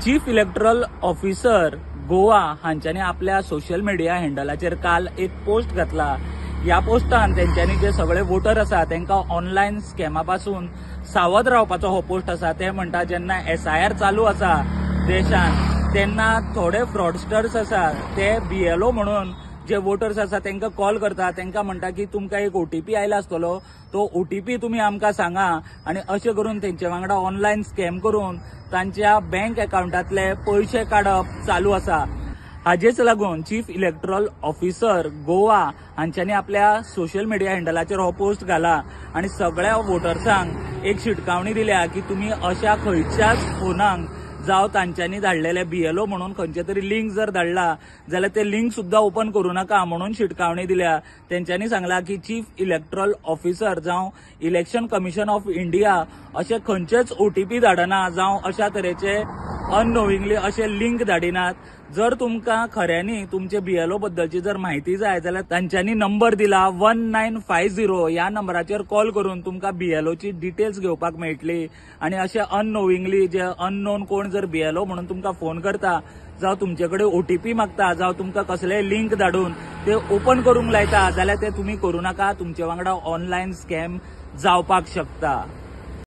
Chief electoral officer Goa हांच्यांनी आपल्या social media हँडलाचेर काल एक पोस्ट घातला। या पोस्टान तेंच्यांनी जे सगळे वोटर आसा तांकां ऑनलायन स्कॅमा पासून सावध रावपाचो हो पोस्ट आसा। ते म्हणटा जेन्ना SIR चालू आसा देशान तेन्ना थोडे फ्रॉडस्टर्स आसा ते BLO म्हणून जे वोटर्स आसा तांकां कॉल करता, तांकां म्हणटा की तुमकां एक OTP आयला आसतलो, तो OTP तुम्ही आमकां सांगा आनी अशें करून तेंचे वांगडा ऑनलायन स्कॅम करून तांच्या बँक अकाउंटातले पयशे काडप चालू आसा। हाजेच लागून चीफ इलेक्टोरल ऑफिसर गोवा हांच्यांनी आपल्या सोशल मीडिया हँडलाचेर हो पोस्ट घाला आनी सगळ्या वोटर्सांक एक शिटकावणी दिल्या की तुम्ही अशा खंयच्याच फोनांक जावं तांच्यांनी धाडलेले BLO म्हणून खंयचे तरी लिंक जर धाडला जाल्यार ते लिंक सुद्धा ओपन करू नका म्हणून शिटकावणी दिल्या। तेंच्यांनी सांगला की चीफ इलेक्टोरल ऑफिसर जावं इलेक्शन कमिशन ऑफ इंडिया असे खंयचेच OTP धाडना जावं अशा तरेचे अननोविंगली असे लिंक धाडिनात। जर तुमकां खऱ्यांनी तुमचे BLO बद्दलची जर माहिती जाय जाल्यार तांच्यांनी नंबर दिला 1950 या नंबराचेर कॉल करून तुमकां BLO ची डिटेल्स घेवपाक मेळटली। आणि असे अननोविंगली जे अननोन कोण जर BLO म्हणून तुमकां फोन करता जावं तुमचे कडेन OTP मागता जावं तुमकां कसले लिंक धाडून ते ओपन करूंक लायता जाल्यार ते तुम्ही करू नका, तुमचे वांगडा ऑनलायन स्कॅम जावपाक शकता।